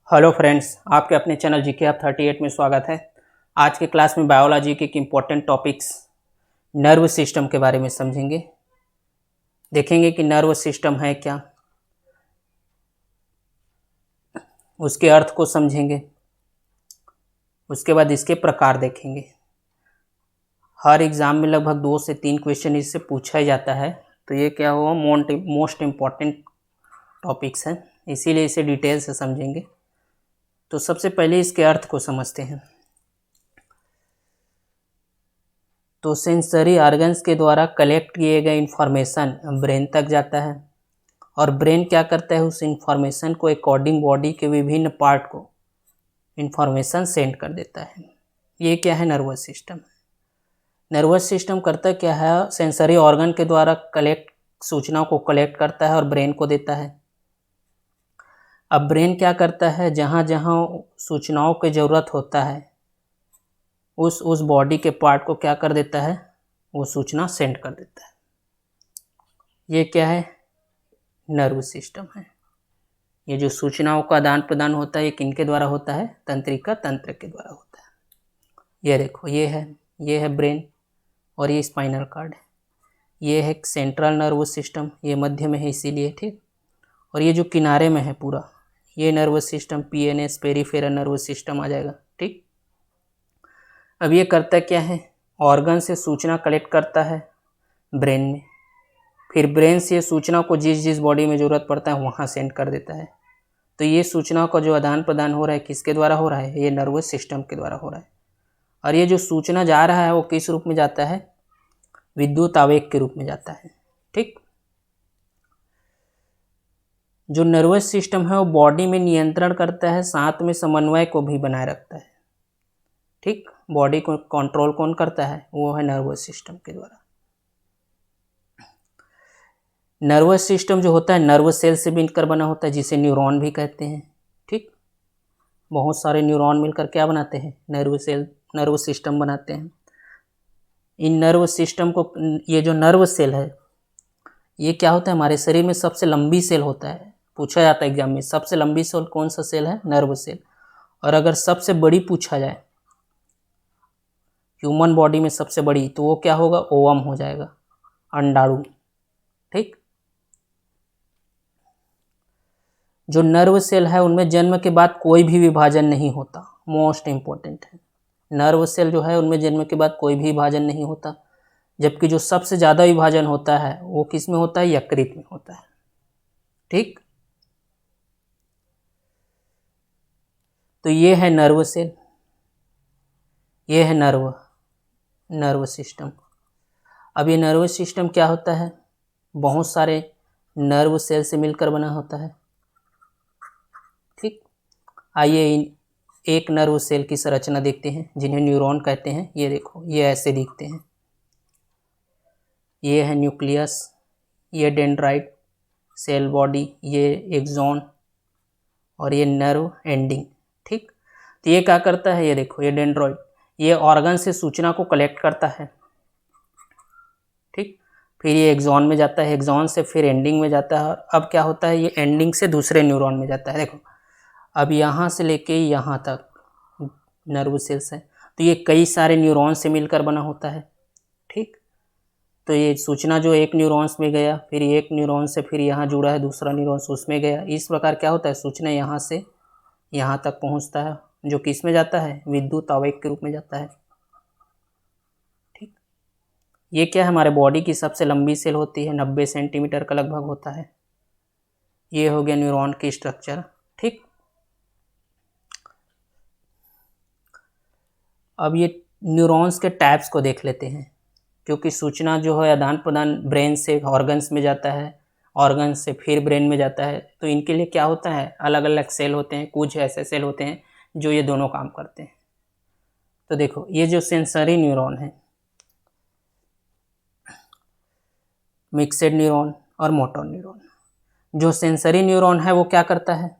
Hello friends, आपके अपने channel GK आप 38 में स्वागत है। आज के क्लास में बायोलॉजी के एक इम्पोर्टेंट टॉपिक्स नर्व सिस्टम के बारे में समझेंगे। देखेंगे कि नर्व सिस्टम है क्या, उसके अर्थ को समझेंगे, उसके बाद इसके प्रकार देखेंगे। हर एग्ज़ाम में लगभग 2 से 3 क्वेश्चन इससे पूछा ही जाता है, तो ये क्या हुआ मोस्ट इम्पॉर्टेंट टॉपिक्स हैं, इसीलिए इसे डिटेल से समझेंगे। तो सबसे पहले इसके अर्थ को समझते हैं। तो सेंसरी ऑर्गन्स के द्वारा कलेक्ट किए गए इंफॉर्मेशन ब्रेन तक जाता है और ब्रेन क्या करता है, उस इंफॉर्मेशन को अकॉर्डिंग बॉडी के विभिन्न पार्ट को इंफॉर्मेशन सेंड कर देता है। ये क्या है, नर्वस सिस्टम। नर्वस सिस्टम करता क्या है, सेंसरी ऑर्गन के द्वारा सूचनाओं को कलेक्ट करता है और ब्रेन को देता है। अब ब्रेन क्या करता है, जहाँ जहाँ सूचनाओं की ज़रूरत होता है उस बॉडी के पार्ट को क्या कर देता है, वो सूचना सेंड कर देता है। ये क्या है, नर्व सिस्टम है। ये जो सूचनाओं का आदान प्रदान होता है ये किनके द्वारा होता है, तंत्रिका तंत्र के द्वारा होता है। ये देखो, ये है ब्रेन और ये स्पाइनल कार्ड है। ये है सेंट्रल नर्व सिस्टम, ये मध्य में है इसीलिए, ठीक। और ये जो किनारे में है पूरा, ये nervous system PNS peripheral nervous system आ जाएगा, ठीक। अब ये करता क्या है, ऑर्गन से सूचना कलेक्ट करता है ब्रेन में, फिर ब्रेन से सूचना को जिस जिस बॉडी में ज़रूरत पड़ता है वहाँ सेंड कर देता है। तो ये सूचना का जो आदान प्रदान हो रहा है किसके द्वारा हो रहा है, ये नर्वस सिस्टम के द्वारा हो रहा है। और ये जो सूचना जा रहा है वो किस रूप में जाता है, विद्युत आवेग के रूप में जाता है, ठीक। जो नर्वस सिस्टम है वो बॉडी में नियंत्रण करता है, साथ में समन्वय को भी बनाए रखता है, ठीक। बॉडी को कंट्रोल कौन करता है, वो है नर्वस सिस्टम के द्वारा। नर्वस सिस्टम जो होता है नर्वस सेल से मिलकर बना होता है, जिसे न्यूरॉन भी कहते हैं, ठीक। बहुत सारे न्यूरॉन मिलकर क्या बनाते हैं, नर्व सिस्टम बनाते हैं। इन नर्व सिस्टम को, ये जो नर्व सेल है ये क्या होता है, हमारे शरीर में सबसे लंबी सेल होता है। पूछा जाता है एग्जाम में, सबसे लंबी सेल कौन सा सेल है, नर्व सेल। और अगर सबसे बड़ी पूछा जाए, ह्यूमन बॉडी में सबसे बड़ी, तो वो क्या होगा, ओवम हो जाएगा, अंडाणु, ठीक। जो नर्व सेल है उनमें जन्म के बाद कोई भी विभाजन नहीं होता, मोस्ट इम्पोर्टेंट है। नर्व सेल जो है उनमें जन्म के बाद कोई भी विभाजन नहीं होता, जबकि जो सबसे ज़्यादा विभाजन होता है वो किस में होता है, यकृत में होता है, ठीक। तो ये है नर्व सेल, ये है नर्व सिस्टम। अब ये नर्व सिस्टम क्या होता है, बहुत सारे नर्व सेल से मिलकर बना होता है, ठीक। आइए एक नर्व सेल की संरचना देखते हैं, जिन्हें न्यूरॉन कहते हैं। ये देखो, ये ऐसे दिखते हैं। ये है न्यूक्लियस, ये डेंड्राइट, सेल बॉडी, ये एक्सॉन और ये नर्व एंडिंग, ठीक। तो ये क्या करता है, ये देखो, ये डेंड्राइट, ये ऑर्गन से सूचना को कलेक्ट करता है, ठीक। फिर ये एक्सॉन में जाता है, एक्सॉन से फिर एंडिंग में जाता है, और अब क्या होता है, ये एंडिंग से दूसरे न्यूरॉन में जाता है। देखो, अब यहाँ से लेके यहाँ तक नर्व सेल्स है, तो ये कई सारे न्यूरॉन से मिलकर बना होता है, ठीक। तो ये सूचना जो एक न्यूरॉन्स में गया, फिर एक न्यूरॉन से फिर यहाँ जुड़ा है दूसरा न्यूरॉन्स, उसमें गया। इस प्रकार क्या होता है, सूचना यहाँ से यहाँ तक पहुँचता है, जो किस में जाता है, विद्युत आवेग के रूप में जाता है, ठीक। ये क्या है, हमारे बॉडी की सबसे लंबी सेल होती है, 90 सेंटीमीटर का लगभग होता है। ये हो गया न्यूरॉन की स्ट्रक्चर, ठीक। अब ये न्यूरॉन्स के टाइप्स को देख लेते हैं, क्योंकि सूचना जो है आदान प्रदान ब्रेन से ऑर्गन्स में जाता है, ऑर्गन से फिर ब्रेन में जाता है, तो इनके लिए क्या होता है, अलग अलग सेल होते हैं। कुछ ऐसे सेल होते हैं जो ये दोनों काम करते हैं। तो देखो, ये जो सेंसरी न्यूरॉन है, मिक्सेड न्यूरॉन और मोटर न्यूरॉन। जो सेंसरी न्यूरॉन है वो क्या करता है,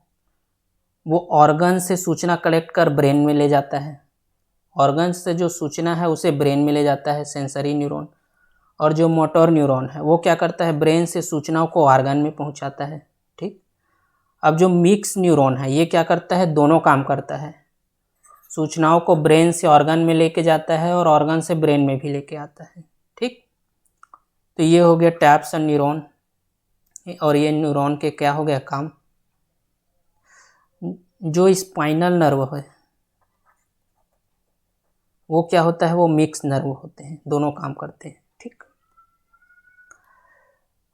वो ऑर्गन से सूचना कलेक्ट कर ब्रेन में ले जाता है। ऑर्गन से जो सूचना है उसे ब्रेन में ले जाता है, सेंसरी न्यूरॉन। और जो मोटर न्यूरॉन है वो क्या करता है, ब्रेन से सूचनाओं को ऑर्गन में पहुंचाता है, ठीक। अब जो मिक्स न्यूरॉन है ये क्या करता है, दोनों काम करता है। सूचनाओं को ब्रेन से ऑर्गन में लेके जाता है और ऑर्गन से ब्रेन में भी लेके आता है। ठीक, तो ये हो गया टैप्स एंड न्यूरॉन, और ये न्यूरॉन के क्या हो गया काम। जो स्पाइनल नर्व है वो क्या होता है, वो मिक्स नर्व होते हैं, दोनों काम करते हैं। ठीक,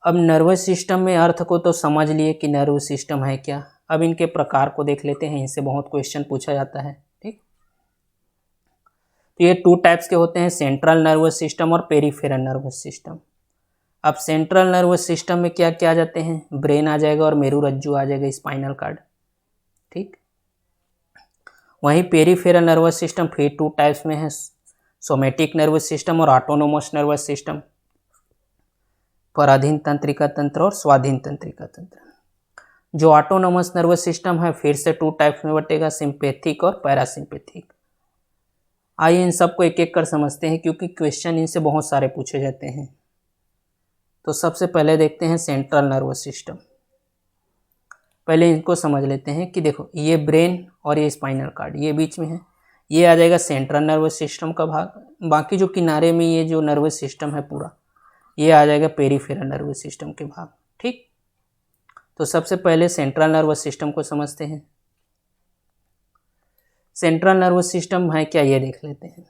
अब नर्वस सिस्टम में अर्थ को तो समझ लिए कि नर्वस सिस्टम है क्या। अब इनके प्रकार को देख लेते हैं, इनसे बहुत क्वेश्चन पूछा जाता है। ठीक, तो ये 2 टाइप्स के होते हैं, सेंट्रल नर्वस सिस्टम और पेरिफेरल नर्वस सिस्टम। अब सेंट्रल नर्वस सिस्टम में क्या क्या आ जाते हैं, ब्रेन आ जाएगा और मेरुरज्जु आ जाएगा, स्पाइनल कार्ड। ठीक, वहीं पेरिफेरल नर्वस सिस्टम फिर 2 टाइप्स में है, सोमेटिक नर्वस सिस्टम और ऑटोनोमस नर्वस सिस्टम, पराधीन तंत्रिका तंत्र और स्वाधीन तंत्रिका तंत्र। जो ऑटोनोमस नर्वस सिस्टम है फिर से 2 टाइप्स में बटेगा, सिंपैथिक और पैरासिम्पैथिक। आइए इन सबको एक एक कर समझते हैं, क्योंकि क्वेश्चन इनसे बहुत सारे पूछे जाते हैं। तो सबसे पहले देखते हैं सेंट्रल नर्वस सिस्टम। पहले इनको समझ लेते हैं कि देखो ये ब्रेन और ये स्पाइनल कार्ड ये बीच में है, ये आ जाएगा सेंट्रल नर्वस सिस्टम का भाग। बाकी जो किनारे में ये जो नर्वस सिस्टम है पूरा, ये आ जाएगा पेरिफेरल नर्वस सिस्टम के भाग। ठीक, तो सबसे पहले सेंट्रल नर्वस सिस्टम को समझते हैं। सेंट्रल नर्वस सिस्टम है क्या, ये देख लेते हैं।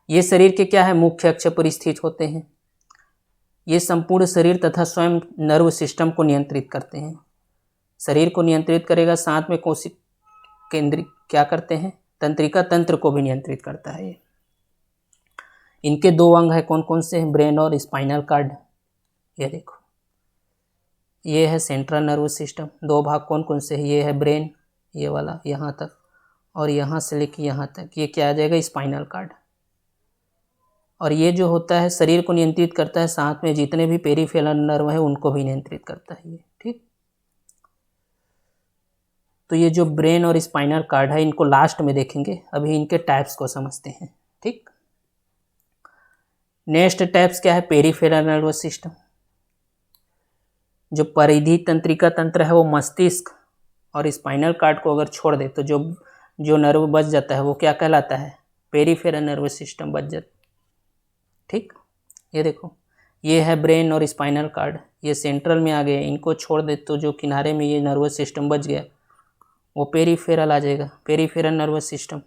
ये शरीर के क्या है, मुख्य अक्ष पर स्थित होते हैं। ये संपूर्ण शरीर तथा स्वयं नर्व सिस्टम को नियंत्रित करते हैं। शरीर को नियंत्रित करेगा, साथ में कोशिक केंद्रित क्या करते हैं, तंत्रिका तंत्र को भी नियंत्रित करता है। ये इनके 2 अंग है, कौन कौन से हैं, ब्रेन और स्पाइनल कार्ड। ये देखो ये है सेंट्रल नर्वस सिस्टम, 2 भाग कौन कौन से हैं, ये है ब्रेन, ये वाला यहाँ तक, और यहाँ से लेके यहाँ तक ये क्या आ जाएगा, स्पाइनल कार्ड। और ये जो होता है शरीर को नियंत्रित करता है, साथ में जितने भी पेरिफेरल नर्व है उनको भी नियंत्रित करता है ये। ठीक, तो ये जो ब्रेन और स्पाइनल कार्ड है इनको लास्ट में देखेंगे, अभी इनके टाइप्स को समझते हैं। ठीक, नेक्स्ट टाइप्स क्या है, पेरिफेरल नर्वस सिस्टम। जो परिधि तंत्रिका तंत्र है वो मस्तिष्क और स्पाइनल कार्ड को अगर छोड़ दे तो जो नर्व बच जाता है वो क्या कहलाता है, पेरिफेरल नर्वस सिस्टम बच जाता। ठीक, ये देखो ये है ब्रेन और स्पाइनल कार्ड, ये सेंट्रल में आ गए, इनको छोड़ दे तो जो किनारे में ये नर्वस सिस्टम बच गया वो पेरिफेरल आ जाएगा, पेरिफेरल नर्वस सिस्टम।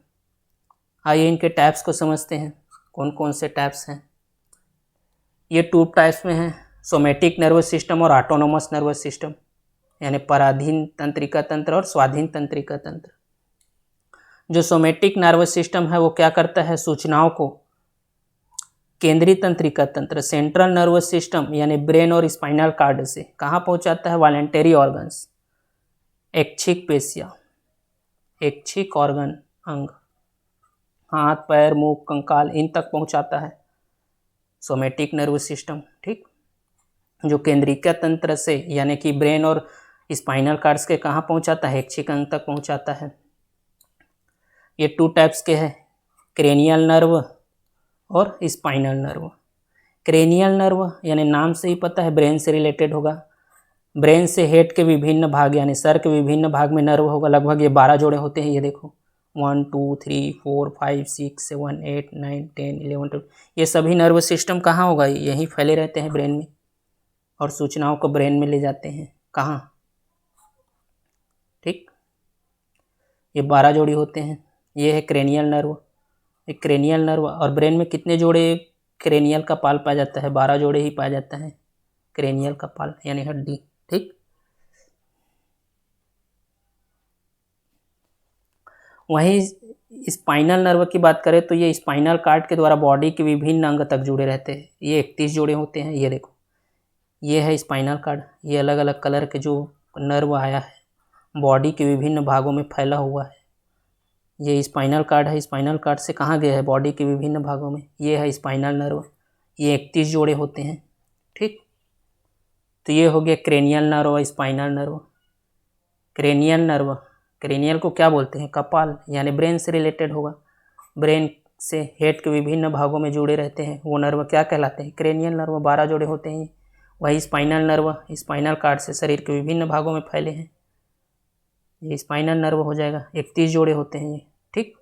आइए इनके टाइप्स को समझते हैं, कौन कौन से टाइप्स हैं। ये 2 टाइप्स में हैं, सोमेटिक नर्वस सिस्टम और ऑटोनोमस नर्वस सिस्टम, यानी पराधीन तंत्रिका तंत्र और स्वाधीन तंत्रिका तंत्र। जो सोमेटिक नर्वस सिस्टम है वो क्या करता है, सूचनाओं को केंद्रीय तंत्रिका तंत्र सेंट्रल नर्वस सिस्टम यानी ब्रेन और स्पाइनल कार्ड से कहाँ पहुँचाता है, वॉलेंटरी ऑर्गन्स, ऐच्छिक पेशियाँ, ऐच्छिक ऑर्गन अंग, हाथ पैर मुंह कंकाल इन तक पहुँचाता है सोमेटिक नर्वस सिस्टम। ठीक, जो केंद्रिका तंत्र से यानी कि ब्रेन और स्पाइनल कार्ड्स के कहाँ पहुँचाता है, ऐच्छिक अंग तक पहुँचाता है। ये 2 टाइप्स के हैं, क्रेनियल नर्व और स्पाइनल नर्व। क्रेनियल नर्व यानी नाम से ही पता है ब्रेन से रिलेटेड होगा, ब्रेन से हेड के विभिन्न भाग यानी सर के विभिन्न भाग में नर्व होगा, लगभग ये 12 जोड़े होते हैं। ये देखो 1 2 3 4 5 6 7 8 9 10 11 12, ये सभी नर्व सिस्टम कहाँ होगा, यहीं फैले रहते हैं ब्रेन में, और सूचनाओं को ब्रेन में ले जाते हैं कहाँ। ठीक, ये 12 जोड़ी होते हैं। ये है क्रेनियल नर्व, एक क्रेनियल नर्व, और ब्रेन में कितने जोड़े क्रेनियल का पाल पाया जाता है, 12 जोड़े ही पाया जाता है क्रेनियल का पाल यानी हड्डी। ठीक, वहीं स्पाइनल नर्व की बात करें तो ये स्पाइनल कार्ड के द्वारा बॉडी के विभिन्न अंग तक जुड़े रहते हैं। ये 31 जोड़े होते हैं। ये देखो ये है स्पाइनल कार्ड, ये अलग अलग कलर के जो नर्व आया है बॉडी के विभिन्न भागों में फैला हुआ है, ये स्पाइनल कार्ड है। स्पाइनल कार्ड से कहाँ गया है, बॉडी के विभिन्न भागों में। ये है स्पाइनल नर्व, ये 31 जोड़े होते हैं। ठीक, तो ये हो गया क्रेनियल नर्व और spinal nerve. Cranial nerve, cranial को क्या बोलते हैं, कपाल, यानी ब्रेन से रिलेटेड होगा, ब्रेन से हेड के विभिन्न भागों में जुड़े रहते हैं, वो नर्व क्या कहलाते हैं, क्रेनियल नर्व, 12 जोड़े होते हैं। वही स्पाइनल नर्व स्पाइनल कार्ड से शरीर के विभिन्न भागों में फैले हैं, ये स्पाइनल नर्व हो जाएगा, 31 जोड़े होते हैं ये। ठीक,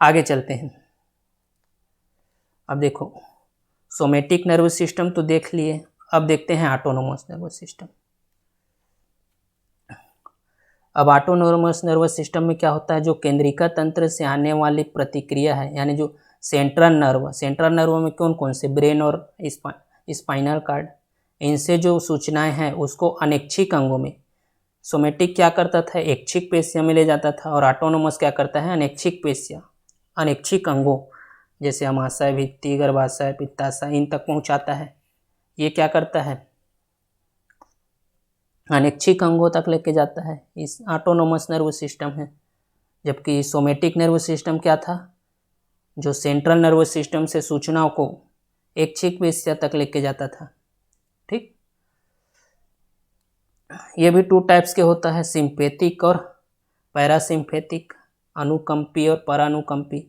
आगे चलते हैं। अब देखो सोमेटिक नर्वस सिस्टम तो देख लिए, अब देखते हैं ऑटोनोमस नर्वस सिस्टम। अब ऑटोनोमस नर्वस सिस्टम में क्या होता है, जो केंद्रिका तंत्र से आने वाली प्रतिक्रिया है, यानी जो सेंट्रल नर्व में कौन कौन से, ब्रेन और स्पाइनल कार्ड, इनसे जो सूचनाएं हैं उसको अनैच्छिक अंगों में, सोमेटिक क्या करता था, ऐच्छिक पेशियां में ले जाता था, और ऑटोनोमस क्या करता है, अनैच्छिक पेशियां, अनैच्छिक अंगों जैसे अमाशय, भित्ति, गर्भाशय, पित्ताशय, इन तक पहुंचाता है। ये क्या करता है, अनैच्छिक अंगों तक लेके जाता है, इस ऑटोनोमस नर्वस सिस्टम है। जबकि सोमेटिक नर्वस सिस्टम क्या था, जो सेंट्रल नर्वस सिस्टम से सूचनाओं को ऐच्छिक पेशियां तक लेके जाता था। ठीक, ये भी 2 टाइप्स के होता है, सिंपैथिक और पैरासिम्पैथिक, अनुकंपी और परानुकंपी।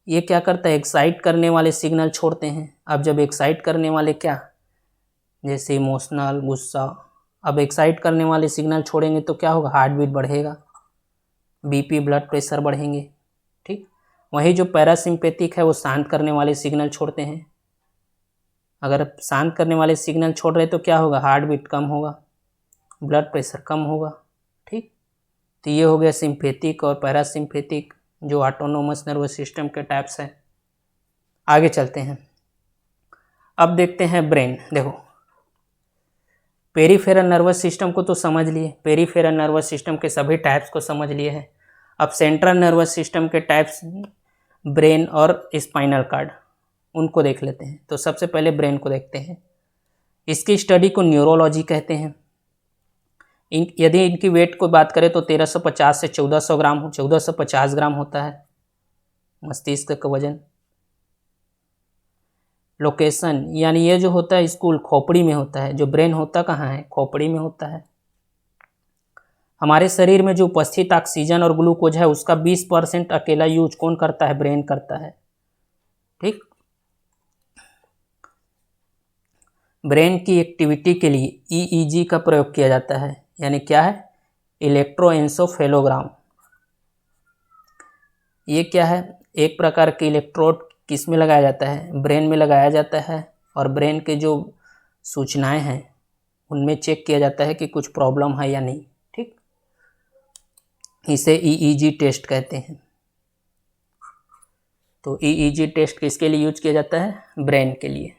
ये क्या करता है, एक्साइट करने वाले सिग्नल छोड़ते हैं। अब जब एक्साइट करने वाले क्या, जैसे इमोशनल, गुस्सा, अब एक्साइट करने वाले सिग्नल छोड़ेंगे तो क्या होगा, हार्ट बीट बढ़ेगा, बीपी, ब्लड प्रेशर बढ़ेंगे। ठीक, वही जो पैरासिम्पैथिक है वो शांत करने वाले सिग्नल छोड़ते हैं। अगर शांत करने वाले सिग्नल छोड़ रहे तो क्या होगा, हार्ट बीट कम होगा, ब्लड प्रेशर कम होगा। ठीक, तो ये हो गया सिम्पैथिक और पैरासिम्पैथिक जो ऑटोनोमस नर्वस सिस्टम के टाइप्स हैं। आगे चलते हैं, अब देखते हैं ब्रेन। देखो पेरिफेरल नर्वस सिस्टम को तो समझ लिए, पेरिफेरल नर्वस सिस्टम के सभी टाइप्स को समझ लिए हैं। अब सेंट्रल नर्वस सिस्टम के टाइप्स, ब्रेन और स्पाइनल कार्ड, उनको देख लेते हैं। तो सबसे पहले ब्रेन को देखते हैं। इसकी स्टडी को न्यूरोलॉजी कहते हैं। यदि इनकी वेट को बात करें तो 1350 से 1400 ग्राम, 1450 ग्राम होता है मस्तिष्क का वजन। लोकेशन, यानी ये जो होता है स्कूल खोपड़ी में होता है, जो ब्रेन होता कहाँ है, खोपड़ी में होता है। हमारे शरीर में जो उपस्थित ऑक्सीजन और ग्लूकोज है उसका 20% अकेला यूज कौन करता है, ब्रेन करता है। ठीक, ब्रेन की एक्टिविटी के लिए ईईजी का प्रयोग किया जाता है, यानी क्या है, इलेक्ट्रोएन्सेफेलोग्राम। ये क्या है, एक प्रकार के इलेक्ट्रोड किस में लगाया जाता है, ब्रेन में लगाया जाता है, और ब्रेन के जो सूचनाएं हैं उनमें चेक किया जाता है कि कुछ प्रॉब्लम है या नहीं। ठीक, इसे ईईजी टेस्ट कहते हैं। तो ईईजी टेस्ट किसके लिए यूज किया जाता है, ब्रेन के लिए।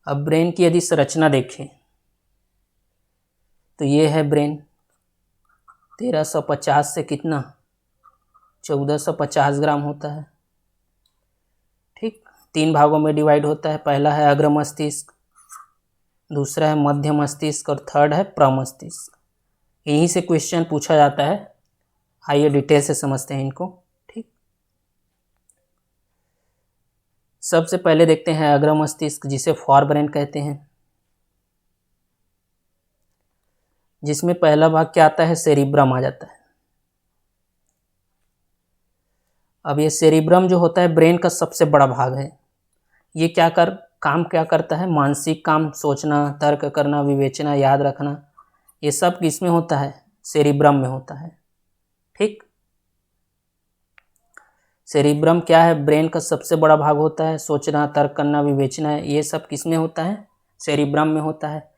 अब ब्रेन की यदि संरचना देखें तो ये है ब्रेन, 1350 से कितना, 1450 ग्राम होता है। ठीक, 3 भागों में डिवाइड होता है। पहला है अग्र मस्तिष्क, दूसरा है मध्य मस्तिष्क, और थर्ड है प्रमस्तिष्क। यहीं से क्वेश्चन पूछा जाता है, आइए डिटेल से समझते हैं इनको। ठीक, सबसे पहले देखते हैं अग्र मस्तिष्क, जिसे फोर ब्रेन कहते हैं, जिसमें पहला भाग क्या आता है, सेरिब्रम आ जाता है। अब ये सेरिब्रम जो होता है ब्रेन का सबसे बड़ा भाग है। ये काम क्या करता है, मानसिक काम, सोचना, तर्क करना, विवेचना, याद रखना, ये सब किसमें होता है, सेरिब्रम में होता है। ठीक, सेरिब्रम क्या है, ब्रेन का सबसे बड़ा भाग होता है। सोचना, तर्क करना, विवेचना, ये सब किसमें होता है, सेरिब्रम में होता है।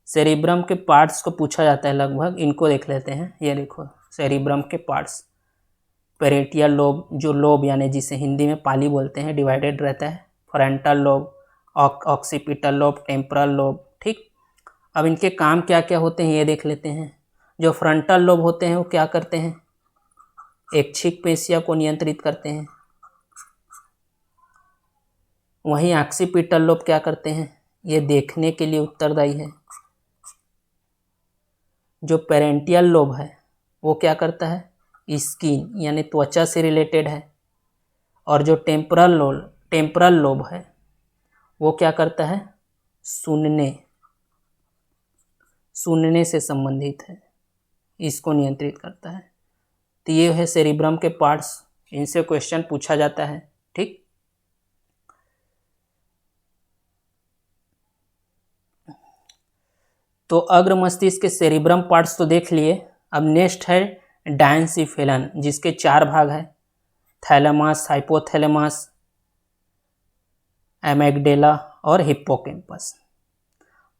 सेरिब्रम के पार्ट्स को पूछा जाता है लगभग, इनको देख लेते हैं। ये देखो सेरिब्रम के पार्ट्स, पेरेंटियल लोब, जो लोब यानी जिसे हिंदी में पाली बोलते हैं, डिवाइडेड रहता है। Frontal lobe, occipital lobe, temporal lobe. ठीक, अब इनके काम क्या क्या होते हैं ये देख लेते हैं। जो फ्रंटल लोब होते हैं वो क्या करते हैं, ऐच्छिक पेशियों को नियंत्रित करते हैं। वहीं ऑक्सीपिटल लोब क्या करते हैं, ये देखने के लिए उत्तरदायी है। जो पेरेंटियल लोब है वो क्या करता है, स्किन यानी त्वचा से रिलेटेड है। और जो टेम्पोरल लोब है वो क्या करता है, सुनने से संबंधित है, इसको नियंत्रित करता है। तो ये है सेरिब्रम के पार्ट्स, इनसे क्वेश्चन पूछा जाता है। ठीक, तो अग्र मस्तिष्क के सेरिब्रम पार्ट्स तो देख लिए। अब नेक्स्ट है डायंसिफेलन, जिसके 4 भाग है, थैलेमस, हाइपोथैलेमस, एमिगडाला और हिप्पोकैम्पस।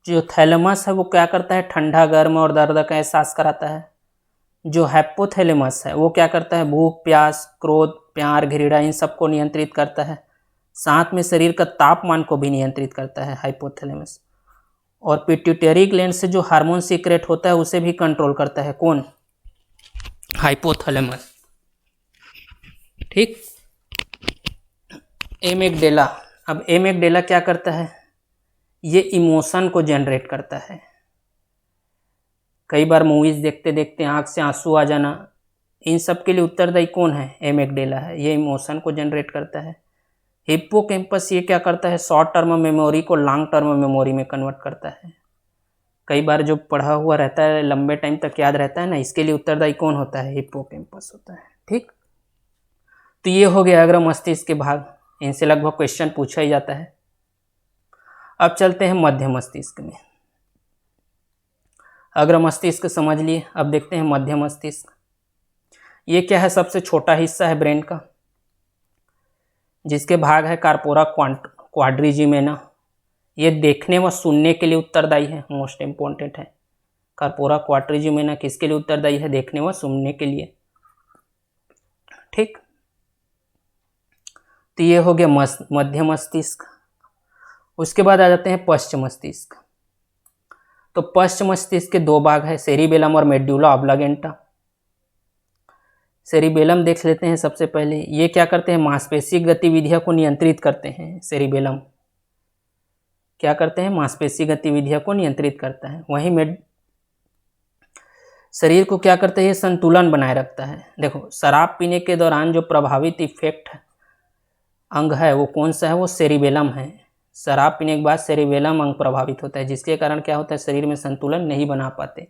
जो थैलेमस है वो क्या करता है, ठंडा, गर्म और दर्द का एहसास कराता है। जो हाइपोथैलेमस है वो क्या करता है, भूख, प्यास, क्रोध, प्यार, घृणा, इन सबको नियंत्रित करता है। साथ में शरीर का तापमान को भी नियंत्रित करता है हाइपोथैलेमस। और पिट्यूटरी ग्लैंड से जो हार्मोन सीक्रेट होता है उसे भी कंट्रोल करता है, कौन, हाइपोथैलेमस। ठीक। एमिगडाला, अब एमिगडाला क्या करता है, ये इमोशन को जनरेट करता है। कई बार मूवीज देखते देखते आंख से आंसू आ जाना, इन सब के लिए उत्तरदायी कौन है, एमिगडाला है, ये इमोशन को जनरेट करता है। हिप्पोकैम्पस ये क्या करता है, शॉर्ट टर्म मेमोरी को लॉन्ग टर्म मेमोरी में कन्वर्ट करता है। कई बार जो पढ़ा हुआ रहता है लंबे टाइम तक याद रहता है ना, इसके लिए उत्तरदायी कौन होता है, हिप्पोकैम्पस होता है। ठीक। तो ये हो गया अग्र मस्तिष्क के भाग, इनसे लगभग क्वेश्चन पूछा ही जाता है। अब चलते हैं मध्य मस्तिष्क में। अग्र मस्तिष्क समझ लिए, अब देखते हैं मध्य मस्तिष्क। ये क्या है, सबसे छोटा हिस्सा है ब्रेन का, जिसके भाग है कार्पोरा क्वाड्रिजिमेना। ये देखने व सुनने के लिए उत्तरदायी है, मोस्ट इम्पोर्टेंट है। कार्पोरा क्वाड्रिजिमेना किसके लिए उत्तरदायी है, देखने व सुनने के लिए। ठीक। तो ये हो गया मध्य मस्तिष्क। उसके बाद आ जाते हैं पश्च मस्तिष्क। तो पश्च मस्तिष्क के 2 भाग है, सेरिबेलम और मेड्यूला ऑब्लागेंटा। सेरिबेलम देख लेते हैं सबसे पहले। ये क्या करते हैं, मांसपेशी गतिविधियों को नियंत्रित करते हैं। सेरिबेलम क्या करते हैं, मांसपेशी गतिविधियों को नियंत्रित करता है। वहीं शरीर को क्या करते हैं, ये संतुलन बनाए रखता है। देखो, शराब पीने के दौरान जो प्रभावित इफेक्ट अंग है वो कौन सा है, वो सेरिबेलम है। शराब पीने के बाद सेरिबेलम अंग प्रभावित होता है, जिसके कारण क्या होता है, शरीर में संतुलन नहीं बना पाते,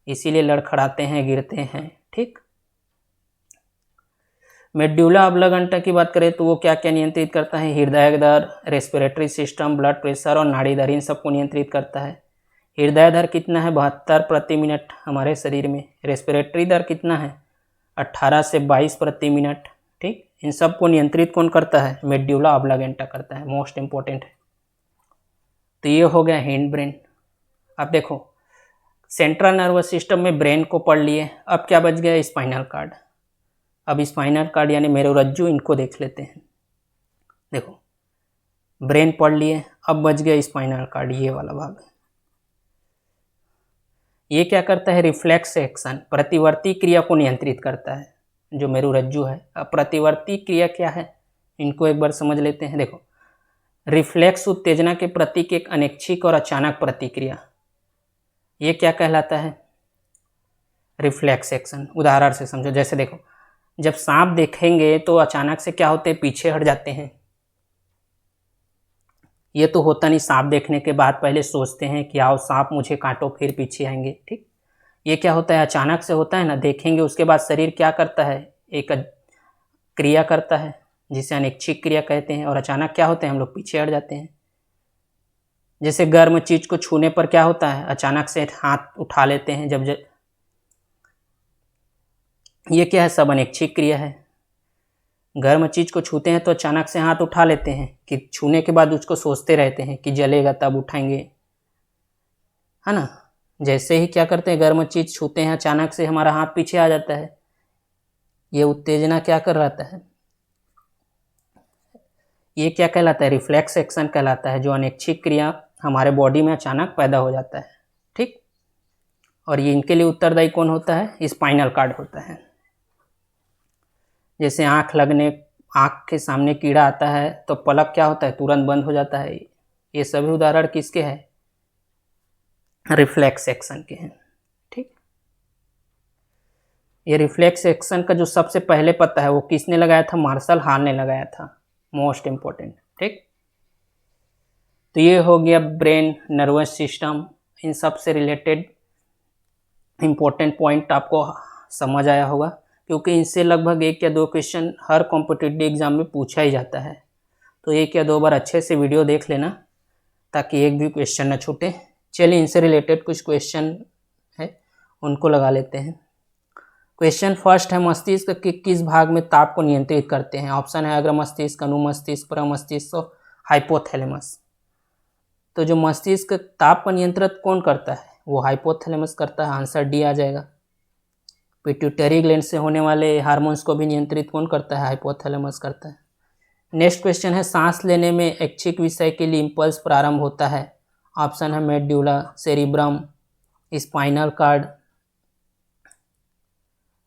इसीलिए लड़खड़ाते हैं, गिरते हैं। ठीक। मेड्यूला ऑब्लागेंटा की बात करें तो वो क्या क्या नियंत्रित करता है, हृदय दर, रेस्पिरेटरी सिस्टम, ब्लड प्रेशर और नाड़ी दर, इन सबको नियंत्रित करता है। हृदय दर कितना है, 72 प्रति मिनट हमारे शरीर में। रेस्पिरेटरी दर कितना है, 18 से 22 प्रति मिनट। ठीक। इन सब को नियंत्रित कौन करता है, मेड्यूला ऑब्लागेंटा करता है, मोस्ट इंपॉर्टेंट है। तो ये हो गया हैंड ब्रेन। अब देखो, सेंट्रल नर्वस सिस्टम में ब्रेन को पढ़ लिए, अब क्या बच गया, स्पाइनल कार्ड। अब स्पाइनल कार्ड यानी मेरुरज्जु, इनको देख लेते हैं। देखो, ब्रेन पढ़ लिए, अब बच गया स्पाइनल कार्ड, ये वाला भाग। ये क्या करता है, रिफ्लेक्स एक्शन, प्रतिवर्ती क्रिया को नियंत्रित करता है, जो मेरुरज्जु है। अब प्रतिवर्ती क्रिया क्या है, इनको एक बार समझ लेते हैं। देखो, रिफ्लेक्स उत्तेजना के प्रति एक अनैच्छिक और अचानक प्रतिक्रिया, ये क्या कहलाता है, रिफ्लेक्स एक्शन। उदाहरण से समझो, जैसे देखो, जब सांप देखेंगे तो अचानक से क्या होते हैं, पीछे हट जाते हैं। ये तो होता नहीं, सांप देखने के बाद पहले सोचते हैं कि आओ सांप मुझे काटो, फिर पीछे आएंगे। ठीक। ये क्या होता है, अचानक से होता है ना, देखेंगे उसके बाद शरीर क्या करता है, एक क्रिया करता है जिसे अनैच्छिक क्रिया कहते हैं, और अचानक क्या होते हैं, हम लोग पीछे हट जाते हैं। जैसे गर्म चीज को छूने पर क्या होता है, अचानक से हाथ उठा लेते हैं। जब ये क्या है, सब अनैच्छिक क्रिया है। गर्म चीज को छूते हैं तो अचानक से हाथ उठा लेते हैं, कि छूने के बाद उसको सोचते रहते हैं कि जलेगा तब उठाएंगे, है ना। जैसे ही क्या करते हैं, गर्म चीज छूते हैं, अचानक से हमारा हाथ पीछे आ जाता है। ये उत्तेजना क्या कर रहता है, ये क्या कहलाता है, रिफ्लेक्स एक्शन कहलाता है, जो अनैच्छिक क्रिया हमारे बॉडी में अचानक पैदा हो जाता है। ठीक। और ये इनके लिए उत्तरदायी कौन होता है, स्पाइनल कार्ड होता है। जैसे आँख लगने, आँख के सामने कीड़ा आता है तो पलक क्या होता है, तुरंत बंद हो जाता है। ये सभी उदाहरण किसके हैं, रिफ्लेक्स एक्शन के हैं। ठीक। ये रिफ्लेक्स एक्शन का जो सबसे पहले पता है वो किसने लगाया था, मार्शल हॉल ने लगाया था, मोस्ट इम्पोर्टेंट। ठीक। तो ये हो गया ब्रेन, नर्वस सिस्टम, इन सब से रिलेटेड इम्पोर्टेंट पॉइंट आपको समझ आया होगा, क्योंकि इनसे लगभग 1 या 2 क्वेश्चन हर कॉम्पिटिटिव एग्जाम में पूछा ही जाता है। तो 1 या 2 बार अच्छे से वीडियो देख लेना, ताकि एक भी क्वेश्चन न छूटे। चलिए इनसे रिलेटेड कुछ क्वेश्चन है उनको लगा लेते हैं। क्वेश्चन फर्स्ट है, मस्तिष्क के किस भाग में ताप को नियंत्रित करते हैं? ऑप्शन है अग्र मस्तिष्क, अनुमस्तिष्क, प्रमस्तिष्क और हाइपोथैलेमस। तो जो मस्तिष्क ताप का नियंत्रित कौन करता है? वो हाइपोथैलेमस करता है। आंसर डी आ जाएगा। पिट्यूटरी ग्लैंड से होने वाले हार्मोन्स को भी नियंत्रित कौन करता है? हाइपोथैलेमस करता है। नेक्स्ट क्वेश्चन है, सांस लेने में ऐच्छिक विषय के लिए इंपल्स प्रारंभ होता है? ऑप्शन है मेड्यूला, सेरिब्रम, स्पाइनल कार्ड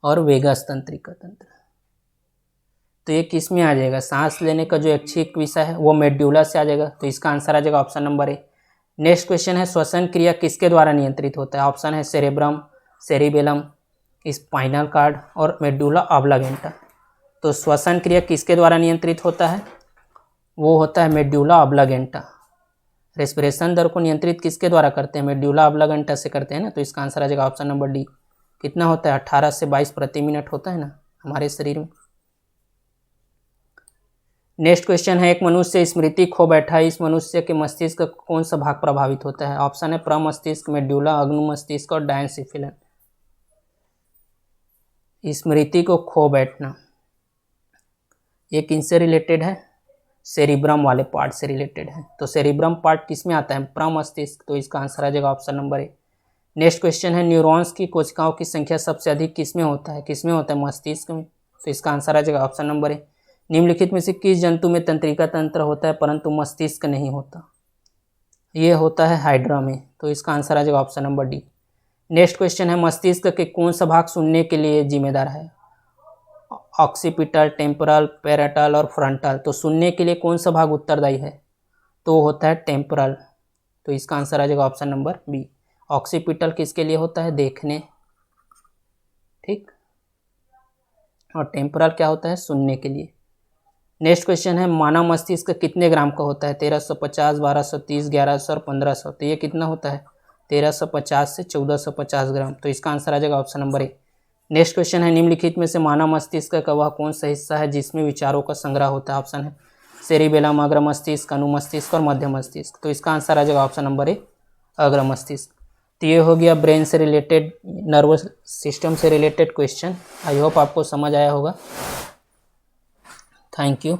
और वेगस तंत्रिका तंत्र। तो ये किस में आ जाएगा? सांस लेने का जो ऐच्छिक विषय है वो मेड्यूला से आ जाएगा, तो इसका आंसर आ जाएगा option number A. Next question है, श्वसन क्रिया किसके द्वारा नियंत्रित होता है? ऑप्शन है सेरेब्रम, सेरिबेलम, स्पाइनल कार्ड और मेडुला ऑब्लागेंटा। तो श्वसन क्रिया किसके द्वारा नियंत्रित होता है? वो होता है मेडुला ऑब्लागेंटा। रेस्पिरेशन दर को नियंत्रित किसके द्वारा करते हैं? मेडुला ऑब्लागेंटा से करते हैं ना, तो इसका आंसर आ जाएगा ऑप्शन नंबर डी। कितना होता है? 18 से 22 प्रति मिनट होता है ना हमारे शरीर में। नेक्स्ट क्वेश्चन है, एक मनुष्य स्मृति खो बैठा है, इस मनुष्य के मस्तिष्क का कौन सा भाग प्रभावित होता है? ऑप्शन है प्रमस्तिष्क, मेडुला, अग्नुमस्तिष्क और डायंसिफिलन। स्मृति को खो बैठना ये किनसे रिलेटेड है? सेरिब्रम वाले पार्ट से रिलेटेड है। तो सेरिब्रम पार्ट किस में आता है? प्रमस्तिष्क। तो इसका आंसर आ जाएगा option number A. Next question है, न्यूरॉन्स की कोशिकाओं की संख्या सबसे अधिक किस में होता है? किस में होता है? मस्तिष्क में। तो इसका आंसर आ जाएगा ऑप्शन नंबर ए। निम्नलिखित में से किस जंतु में तंत्रिका तंत्र होता है परंतु मस्तिष्क नहीं होता? ये होता है हाइड्रा में। तो इसका आंसर आ जाएगा option number D. Next question है, मस्तिष्क के कौन सा भाग सुनने के लिए जिम्मेदार है? ऑक्सीपिटल, टेम्पोरल, पैराटल और फ्रंटल। तो सुनने के लिए कौन सा भाग उत्तरदायी है? तो होता है टेम्पोरल। तो इसका आंसर आ जाएगा ऑप्शन नंबर बी। ऑक्सीपिटल किसके लिए होता है? देखने, ठीक। और टेम्पोरल क्या होता है? सुनने के लिए। नेक्स्ट क्वेश्चन है, मानव मस्तिष्क कितने ग्राम का होता है? 1350, 1230, 1100 और 1500। तो ये कितना होता है? 1350 से 1450 ग्राम। तो इसका आंसर आ जाएगा option number A. Next question है, निम्नलिखित में से मानव मस्तिष्क का वह कौन सा हिस्सा है जिसमें विचारों का संग्रह होता है? ऑप्शन है सेरिबेलम, अग्र मस्तिष्क, अनुमस्तिष्क और मध्य मस्तिष्क। तो इसका आंसर आ जाएगा ऑप्शन नंबर ए, अग्र मस्तिष्क। तो ये हो गया ब्रेन से रिलेटेड, नर्वस सिस्टम से रिलेटेड क्वेश्चन। आई होप आपको समझ आया होगा। Thank you.